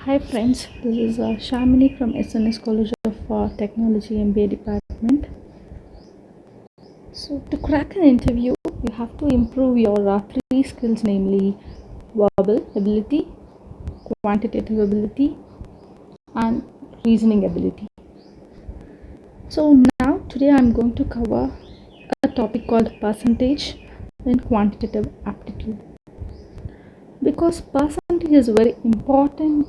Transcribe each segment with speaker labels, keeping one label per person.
Speaker 1: Hi friends, this is Shamini from SNS College of Technology MBA department. So to crack an interview, you have to improve your three skills, namely verbal ability, quantitative ability, and reasoning ability. So now today I'm going to cover a topic called percentage in quantitative aptitude. Because percentage is a very important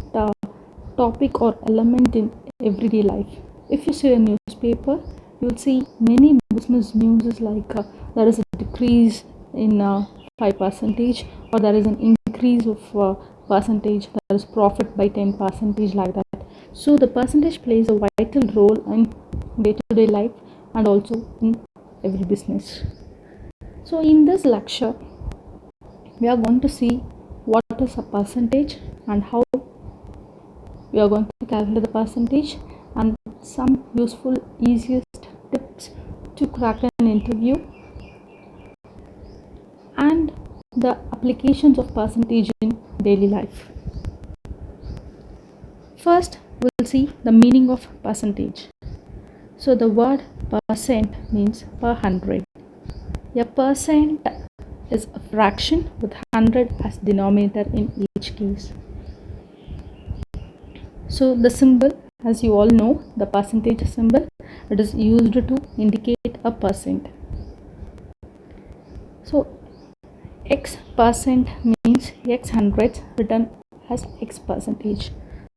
Speaker 1: topic or element in everyday life. If you see a newspaper, you will see many business news like there is a decrease in 5 percentage, or there is an increase of percentage, there is profit by 10 percentage, like that. So the percentage plays a vital role in day-to-day life and also in every business. So in this lecture we are going to see what is a percentage and how we are going to calculate the percentage, and some useful easiest tips to crack an interview, and the applications of percentage in daily life. First we'll see the meaning of percentage. So the word percent means per hundred. A percent is a fraction with 100 as denominator in each case. So the symbol, as you all know, the percentage symbol, it is used to indicate a percent. So x percent means x hundreds written as x percentage.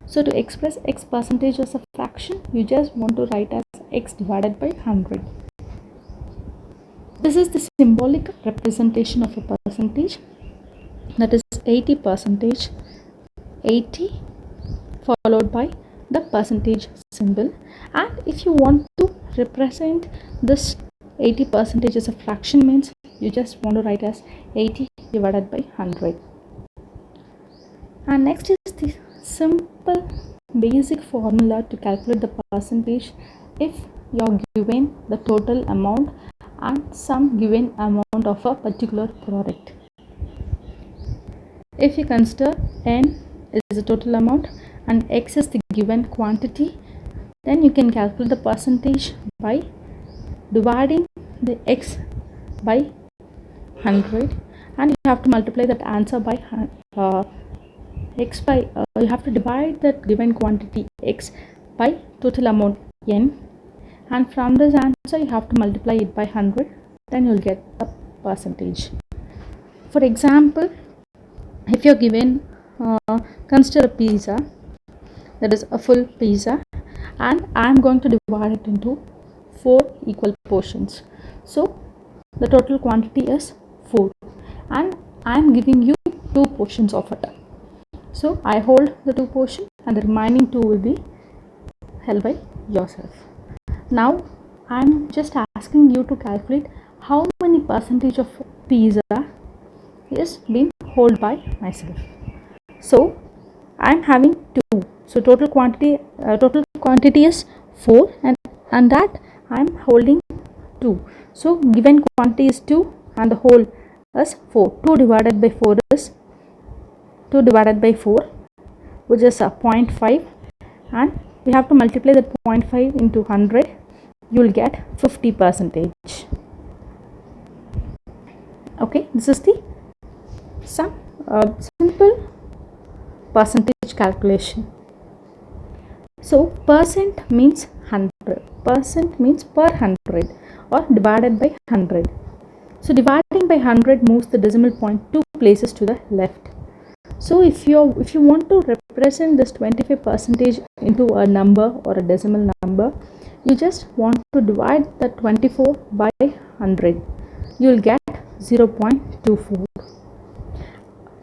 Speaker 1: So to express x percentage as a fraction, you just want to write as x divided by 100. This is the symbolic representation of a percentage, that is 80 percentage, 80 followed by the percentage symbol. And if you want to represent this 80 percentage as a fraction, means you just want to write as 80 divided by 100. And next is the simple basic formula to calculate the percentage. If you are given the total amount and some given amount of a particular product, if you consider n is the total amount and x is the given quantity, then you can calculate the percentage by dividing the x by 100, and you have to multiply that answer by x by you have to divide that given quantity x by total amount n, and from this answer you have to multiply it by 100, then you'll get the percentage. For example, if you're given consider a pizza, that is a full pizza, and I'm going to divide it into 4 equal portions. So the total quantity is 4 and I'm giving you 2 portions of it. So I hold the 2 portions and the remaining 2 will be held by yourself. Now I'm just asking you to calculate how many percentage of pizza is being held by myself. So I'm having 2, so total quantity is 4, and that I'm holding 2. So given quantity is 2 and the whole is 4. 2 divided by 4 is 2 divided by 4, which is 0.5, and we have to multiply that 0.5 into 100. You will get 50 percentage. Okay, this is the simple percentage calculation. So percent means 100, percent means per 100 or divided by 100. So dividing by 100 moves the decimal point 2 places to the left. So if you want to represent this 25 percentage into a number or a decimal number, you just want to divide the 24 by 100. You will get 0.24.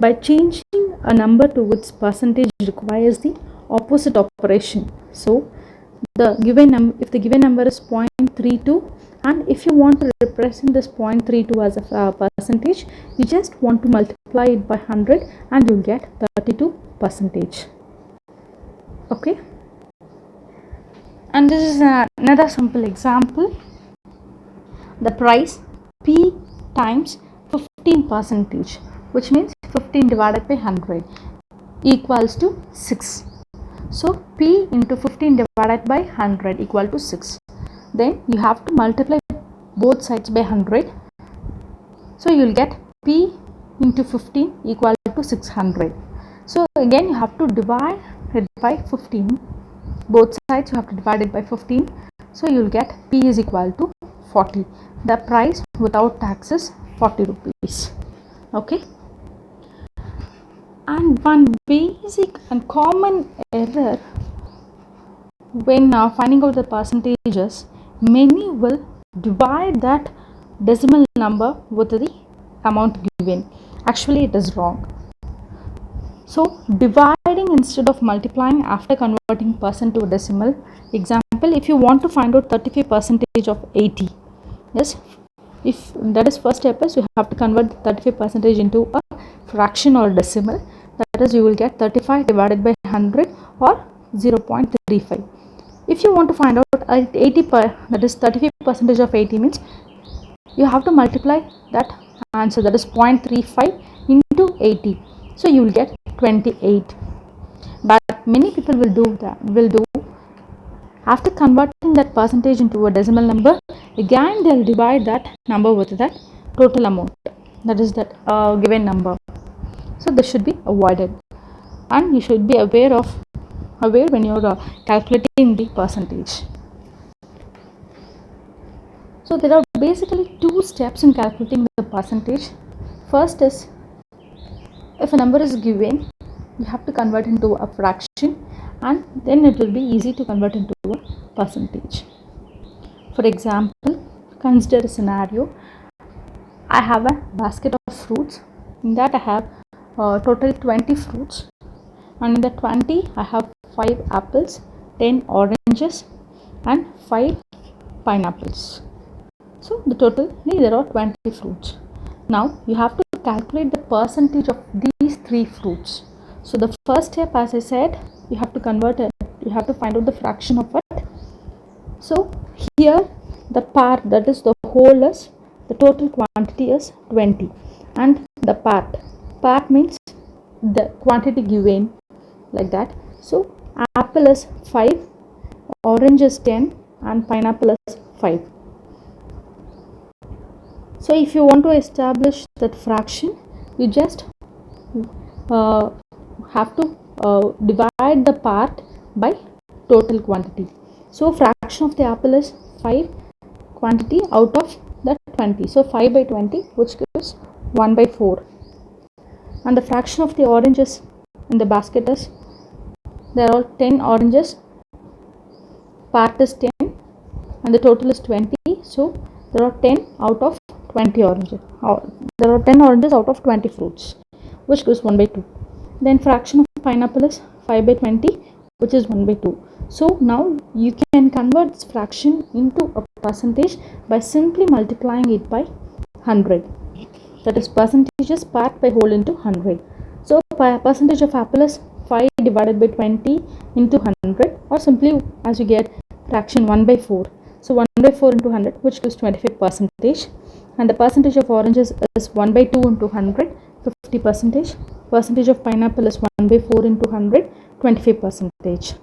Speaker 1: By changing a number to its percentage requires the opposite operation. So the given if the given number is 0.32, and if you want to represent this 0.32 as a percentage, you just want to multiply it by 100 and you'll get 32 percentage. Okay, and this is another simple example. The price P times 15 percentage, which means 15 divided by 100 equals to 6. So P into 15 divided by 100 equal to 6. Then you have to multiply both sides by 100. So you will get P into 15 equal to 600. So again you have to divide it by 15. Both sides you have to divide it by 15. So you will get P is equal to 40. The price without tax is 40 rupees. Okay. And one basic and common error when finding out the percentages, many will divide that decimal number with the amount given. Actually it is wrong. So dividing instead of multiplying after converting percent to a decimal. Example, if you want to find out 35% of 80, yes, if that is first step is you have to convert 35% into a fraction or decimal. That is, you will get 35 divided by 100 or 0.35. If you want to find out 80 that is 35% of 80 means you have to multiply that answer, that is 0.35 into 80. So you will get 28. But many people will do after converting that percentage into a decimal number, again they will divide that number with that total amount, that is that given number. So this should be avoided, and you should be aware when you are calculating the percentage. So there are basically two steps in calculating the percentage. First is, if a number is given, you have to convert into a fraction, and then it will be easy to convert into a percentage. For example, consider a scenario. I have a basket of fruits. In that I have total 20 fruits, and in the 20 I have 5 apples, 10 oranges and 5 pineapples. So the total there are 20 fruits. Now you have to calculate the percentage of these 3 fruits. So the first step, as I said, you have to convert it. You have to find out the fraction of it. So here the part, that is the whole, is the total quantity is 20, and the part means the quantity given, like that. So apple is 5, orange is 10 and pineapple is 5. So if you want to establish that fraction, you just have to divide the part by total quantity. So fraction of the apple is 5 quantity out of that 20. So 5 by 20, which gives 1 by 4. And the fraction of the oranges in the basket is, there are 10 oranges, part is 10 and the total is 20. So there are 10 out of 20 oranges. There are 10 oranges out of 20 fruits, which gives 1 by 2. Then fraction of pineapple is 5 by 20, which is 1 by 2. So now you can convert this fraction into a percentage by simply multiplying it by 100. That is, percentages part by whole into 100. So percentage of apple is 5 divided by 20 into 100, or simply as you get fraction 1 by 4. So 1 by 4 into 100, which gives 25%. And the percentage of oranges is 1 by 2 into 100, 50%. Percentage of pineapple is 1 by 4 into 100, 25%.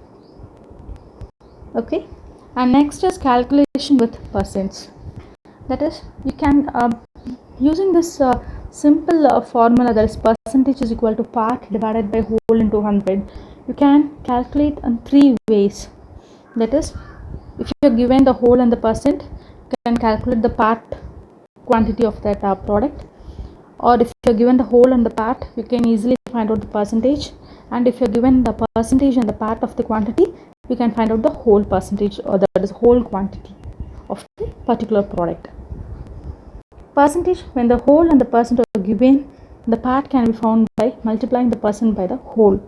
Speaker 1: Okay. And next is calculation with percents. That is, you can using this simple formula, that is percentage is equal to part divided by whole into 100, you can calculate in 3 ways. That is, if you are given the whole and the percent, you can calculate the part quantity of that product. Or if you are given the whole and the part, you can easily find out the percentage. And if you are given the percentage and the part of the quantity, you can find out the whole percentage, or that is whole quantity of the particular product. Percentage, when the whole and the percent are given, the part can be found by multiplying the percent by the whole.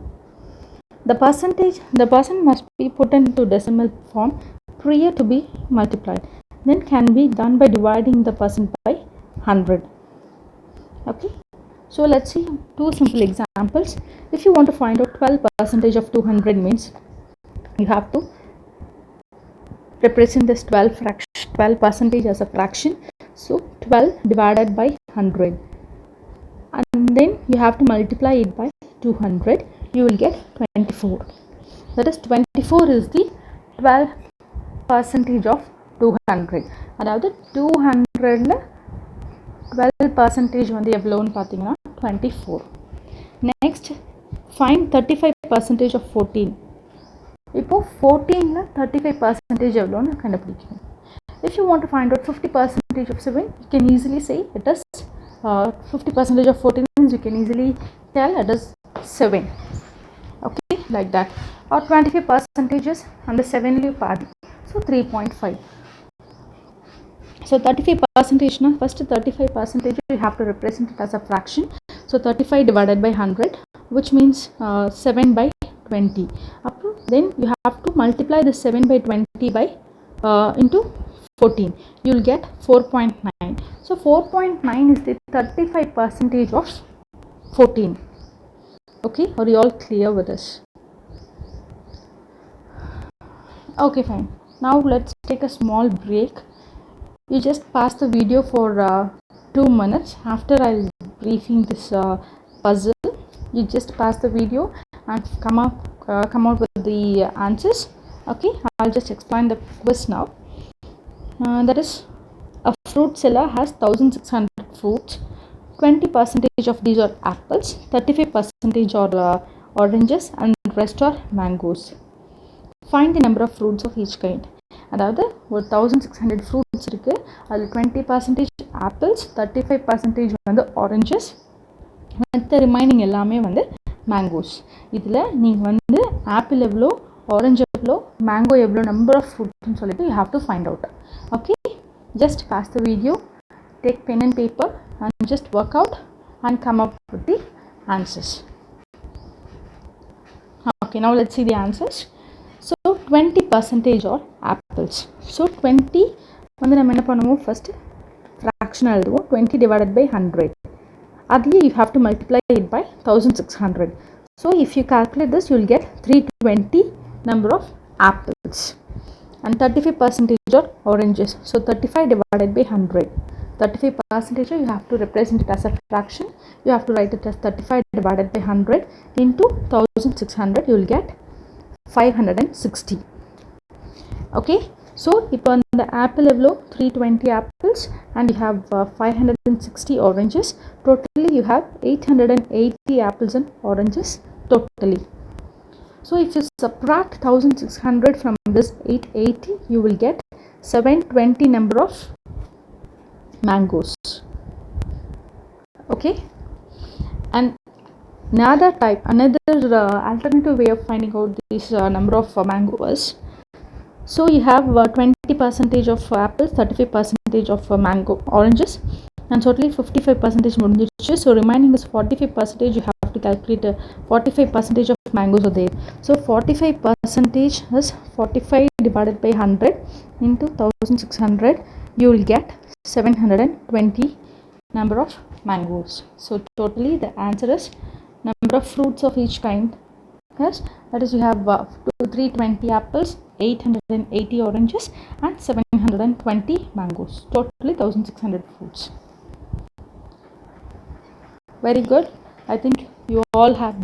Speaker 1: The percent must be put into decimal form prior to be multiplied. Then can be done by dividing the percent by 100. Okay. So let's see 2 simple examples. If you want to find out 12% of 200 means, you have to represent this 12% as a fraction. So 12 divided by 100, and then you have to multiply it by 200. You will get 24. That is 24 is the 12% of 200. அதாவது 200ல 12% வந்து எவ்வளோன்னு பார்த்தீங்கன்னா 24. Next, find 35% of 14. இப்போ 14ல 35% எவ்வளோன்னு கண்டுபிடிக்கணும். If you want to find out 50% of 7, you can easily say it is 50% of 14 means you can easily tell it is 7. Okay, like that. Or 25% and the 7 you pass. So 3.5. So 35% now, first 35% you have to represent it as a fraction. So 35 divided by 100, which means 7 by 20. Then you have to multiply the 7 by 20 by into 14. You will get 4.9. So 4.9 is the 35% of 14. Okay, are you all clear with this? Okay, fine. Now let's take a small break. You just pass the video for 2 minutes. After I'll briefing this puzzle, you just pass the video and come out with the answers. Okay, I'll just explain the quiz now. That is, a fruit seller has 1600 fruits. 20% of these are apples, 35% are oranges, and the rest are mangoes. Find the number of fruits of each kind. அதாவது ஒரு 1600 fruits இருக்குது. அதில் 20% apples, 35% வந்து oranges, மற்ற remaining எல்லாமே வந்து mangoes. இதில் நீங்கள் வந்து ஆப்பிள் எவ்வளோ, ஆரஞ்சு எவ்வளோ, மேங்கோ எவ்வளோ நம்பர் ஆஃப் ஃப்ரூட்ஸ்னு சொல்லிட்டு you have to find out. Okay, just pause the video, take pen and paper and just work out and come up with the answers. Okay, now let's see the answers. So 20% are apples. So 20 வந்து நம்ம என்ன பண்ணுவோம், first fraction எழுதுவோம். 20 divided by 100. அதுலேயே you have to multiply it by 1600. So if you calculate this, you will get 320 number of apples. And 35% are oranges. So 35 divided by 100. 35% you have to represent it as a fraction. You have to write it as 35 divided by 100 into 1600. You will get 560. Okay, so இப்போ அந்த apple எவ்வளோ, 320 apples and you have 560 oranges. Totally you have 880 apples and oranges totally. So if you subtract 1600 from this 880, you will get 720 number of mangoes. Okay, and another alternative way of finding out this number of mangoes. So you have 20% of apples, 35% of mango oranges, and totally 55% முடிஞ்சிருச்சு. So remaining is 45%. You have to calculate 45% of mangoes are there. So 45% is 45 divided by 100 into 1600. You will get 720 number of mangoes. So totally the answer is number of fruits of each kind. Yes, that is, you have 320 apples, 880 oranges, and 720 mangoes. Totally 1600 fruits. Very good. I think you all have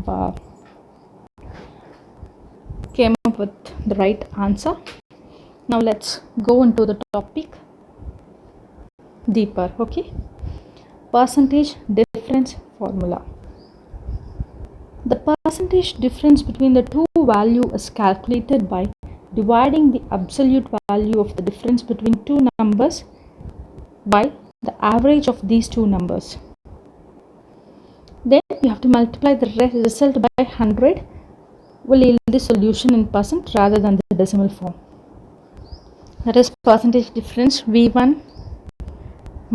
Speaker 1: came up with the right answer. Now let's go into the topic deeper. Okay, percentage difference formula. The percentage difference between the two values is calculated by dividing the absolute value of the difference between two numbers by the average of these two numbers. Then you have to multiply the result by 100. Will yield the solution in percent rather than the decimal form. That is percentage difference V1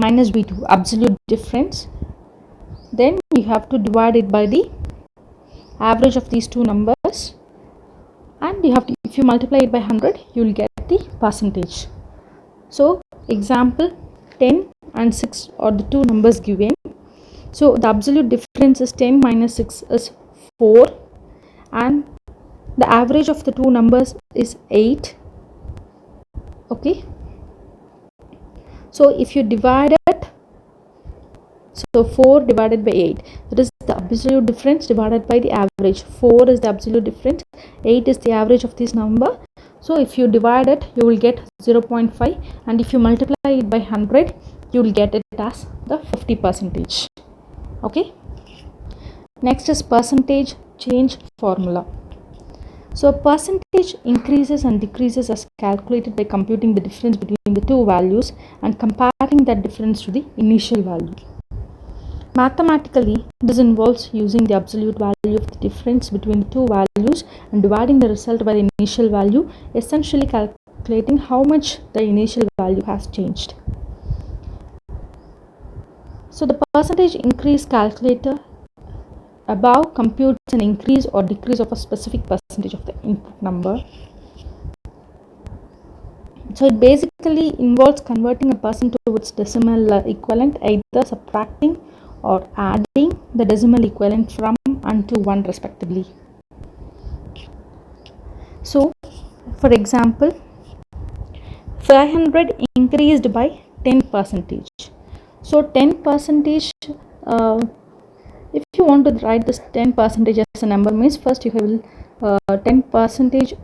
Speaker 1: minus V2, absolute difference. Then you have to divide it by the average of these two numbers, and you have to, if you multiply it by 100, you will get the percentage. So example, 10 and 6 are the two numbers given. So the absolute difference is 10 minus 6 is 4, and the average of the two numbers is 8. Okay, so if you divide it, so 4 divided by 8, that is the absolute difference divided by the average. 4 is the absolute difference, 8 is the average of this number. So if you divide it, you will get 0.5, and if you multiply it by 100, you will get it as the 50%. Okay. Next is percentage change formula. So percentage increases and decreases as calculated by computing the difference between the two values and comparing that difference to the initial value. Mathematically, this involves using the absolute value of the difference between the two values and dividing the result by the initial value, essentially calculating how much the initial value has changed. So the percentage increase calculator above computes an increase or decrease of a specific percentage of the input number. So it basically involves converting a percent to its decimal equivalent, either subtracting or adding the decimal equivalent from and to 1 respectively. So for example, 500 increased by 10%. So 10%, if you want to write this 10% as a number, means first you will 10%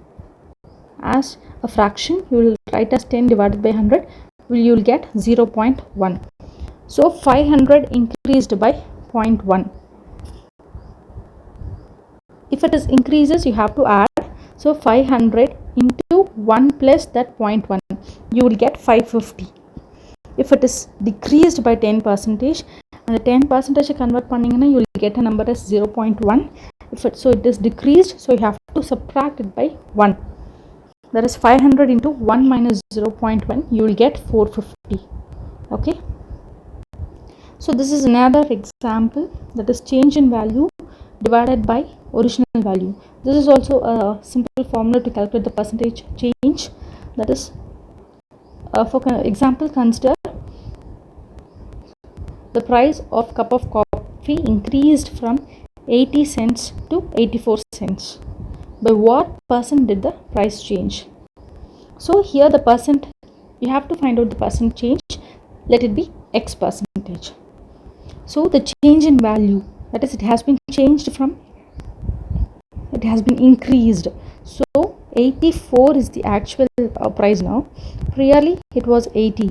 Speaker 1: as a fraction, you will write as 10 divided by 100, you will get 0.1. So 500 increased by 0.1. If it is increases, you have to add. So 500 into 1 plus that 0.1, you will get 550. If it is decreased by 10%, and the 10% convert panningana, you will get a number as 0.1. So it is decreased, so you have to subtract it by 1. That is 500 into 1 minus 0.1, you will get 450. Okay. So this is another example, that is change in value divided by original value. This is also a simple formula to calculate the percentage change. That is, for example, consider the price of cup of coffee increased from 80 cents to 84 cents. By what percent did the price change? So here the percent, you have to find out the percent change. Let it be X percentage. So the change in value, that is, it has been changed from, it has been increased. So 84 is the actual price now. Previously it was 80.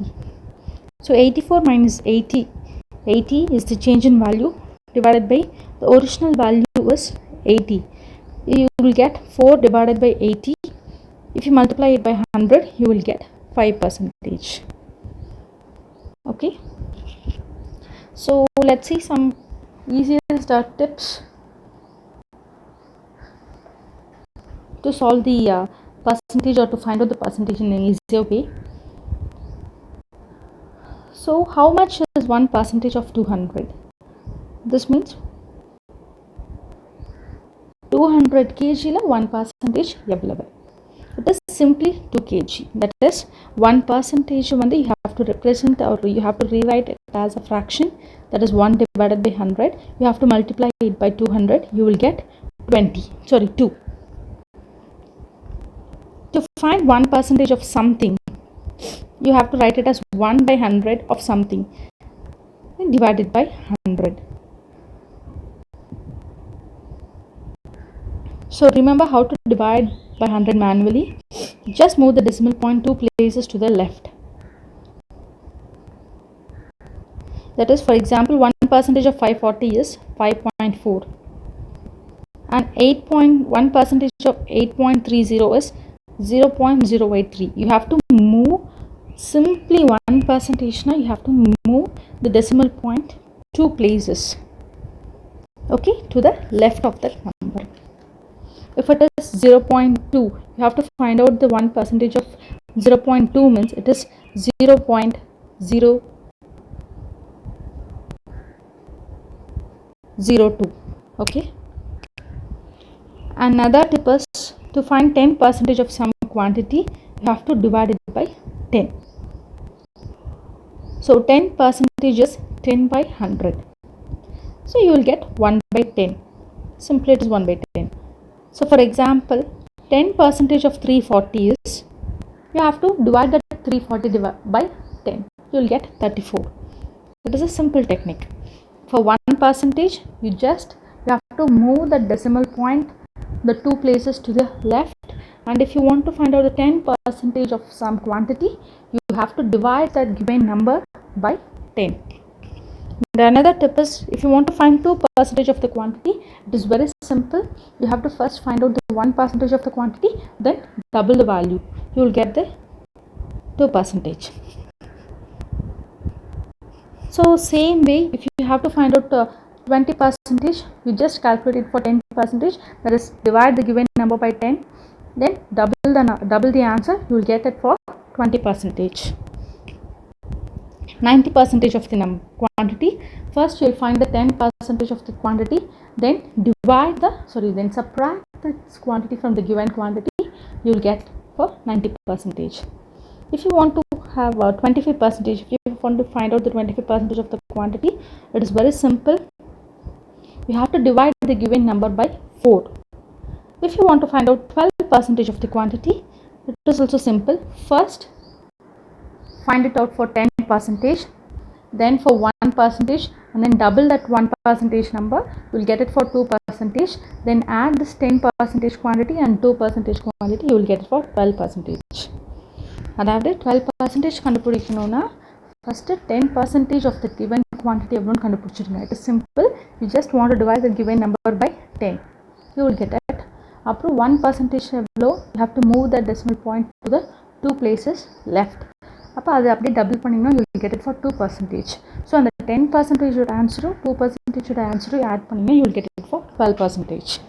Speaker 1: So 84 minus 80. 80 is the change in value divided by the original value was 80. You will get 4 divided by 80. If you multiply it by 100, you will get 5%. Okay. So let's see some easier start tips to solve the percentage or to find out the percentage in an easier way. So how much is 1% of 200? This means 200 kg la 1% available. It is simply 2 kg. That is 1% you have to represent, or you have to rewrite it as a fraction. That is 1 divided by 100. You have to multiply it by 200. You will get 2. To find 1% of something, you have to write it as 1 by 100 of something and divided by 100. So remember how to divide by 100 manually. Just move the decimal point 2 places to the left. That is, for example, 1% of 540 is 5.4, and 8.1% of 8.30 is 0.083. You have to move simply 1% now. You have to move the decimal point 2 places, okay, to the left of that number. If it is 0.2, you have to find out the 1% of 0.2 means it is 0.002. Okay. Another tip is to find 10% of some quantity, you have to divide it by 10. So 10% is 10 by 100. So you will get 1 by 10. Simply it is 1 by 10. So for example, 10% of 340 is, you have to divide that 340 by 10. You will get 34. It is a simple technique. For 1%, you have to move the decimal point the 2 places to the left, and if you want to find out the 10% of some quantity, you have to divide that given number by 10. And another tip is, if you want to find 2% of the quantity, it is very simple. You have to first find out the 1% of the quantity, then double the value. You will get the 2%. So same way, if you have to find out 20%, you just calculate it for 10%, that is divide the given number by 10, then double the answer, you will get it for 20%. 90% of the quantity, first you will find the 10% of the quantity, then subtract the quantity from the given quantity, you will get for 90%. If you want to have 25%, if you want to find out the 25% of the quantity, it is very simple. You have to divide the given number by 4. If you want to find out 12% of the quantity, it is also simple. First, find it out for 10%, then for 1%, and then double that 1% number, you will get it for 2%. Then add this 10% quantity and 2% quantity, you will get it for 12%. அதாவது 12% கண்டுபிடிக்கணும்னா first 10% of the given quantity எவ்வளோன்னு கண்டுபிடிச்சிருங்க. It is simple. You just want to divide the given number by 10. You will get it. அப்புறம் 1% எவ்வளோ, you have to move the decimal point to the 2 places left. அப்போ அது அப்படியே double பண்ணிங்கன்னா you will get it for 2%. So அந்த 10% ஆன்சரும் 2% ஆன்சரும் add பண்ணிங்கன்னா you will get it for 12%.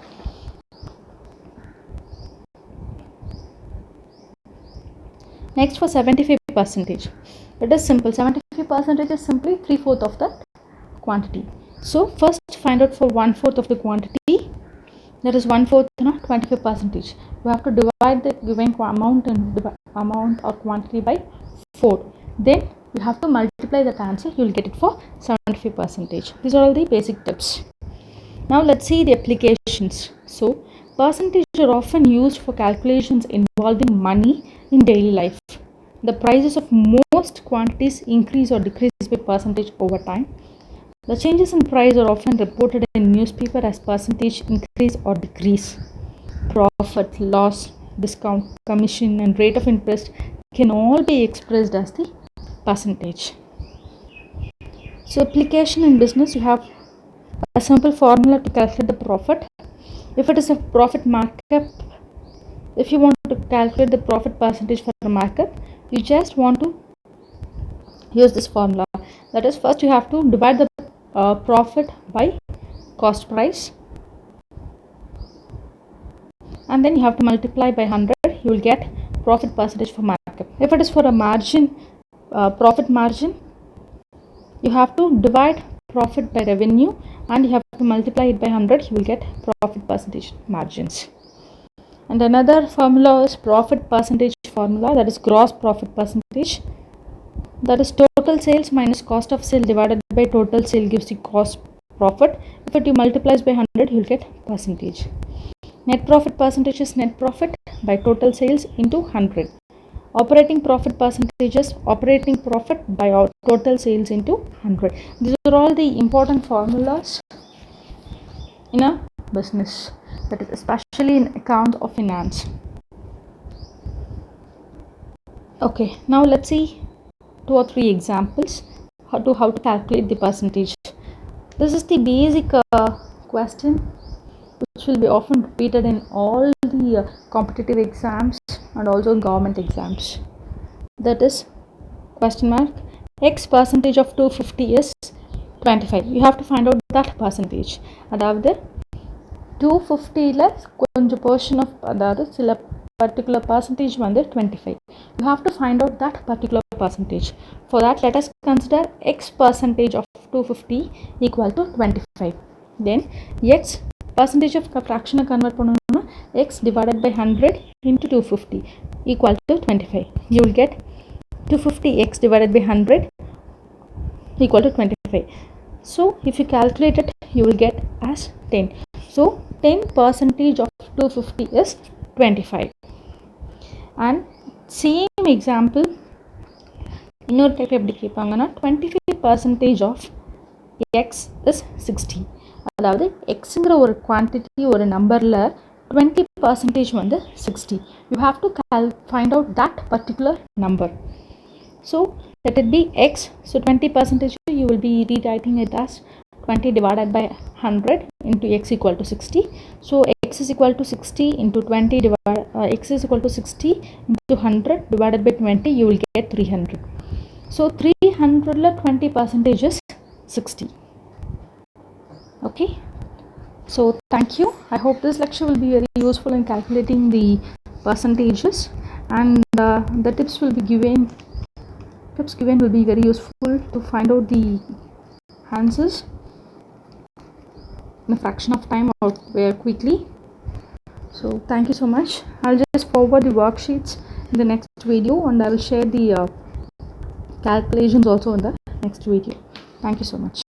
Speaker 1: Next, for 75%, it is simple. 75% is simply 3/4 of the quantity. So first find out for 1/4 of the quantity, that is 1/4 25%. You have to divide the given amount or quantity by 4. Then you have to multiply that answer, you will get it for 75%. These are all the basic tips. Now let's see the applications. So percentages are often used for calculations involving money in daily life. The prices of most quantities increase or decrease by percentage over time. The changes in price are often reported in newspaper as percentage increase or decrease. Profit, loss, discount, commission, and rate of interest can all be expressed as the percentage. So application in business, you have a simple formula to calculate the profit. If it is a profit markup, if you want to calculate the profit percentage for the markup, you just want to use this formula. That is, first you have to divide the profit by cost price, and then you have to multiply by 100, you will get profit percentage for markup. If it is for a margin, profit margin, you have to divide profit by revenue and you have to multiply it by 100, you will get profit percentage margins. And another formula is profit percentage formula, that is gross profit percentage. That is total sales minus cost of sale divided by total sale gives you cost profit. If it you multiplies by 100, you will get percentage. Net profit percentage is net profit by total sales into 100. Operating profit percentage is operating profit by total sales into 100. These are all the important formulas in a business, that is especially in account of finance. Okay, now let's see 2 or 3 examples how to calculate the percentage. This is the basic question which will be often repeated in all the competitive exams and also government exams. That is question mark x percentage of 250 is 25. You have to find out that percentage. அதாவது 250ல கொஞ்சம் portion of அதாவது சில particular percentage வந்து 25. You have to find out that particular percentage. For that, let us consider x percentage of 250 equal to 25. Then x percentage of fraction convert பண்ணனும்னா x divided by 100 into 250 equal to 25. You will get 250x divided by 100 equal to 25. So if you calculate it, you will get as 10. So 10% of 250 is 25. And same example இன்னொரு type எப்படி கேட்பாங்கன்னா 25% of x is 60. அதாவது xங்கிற ஒரு quantity ஒரு நம்பரில் 20% வந்து 60. You have to find out that particular number. So let it be x. So 20% you will be rewriting it as 20 divided by 100 into x equal to 60. So x is equal to 60 into 20 x is equal to 60 into 100 divided by 20, you will get 300. So 300 20% is 60. Okay, so thank you. I hope this lecture will be very useful in calculating the percentages, and the tips given will be very useful to find out the answers in a fraction of time or very quickly. So thank you so much. I'll just forward the worksheets in the next video, and I will share the calculations also in the next video. Thank you so much.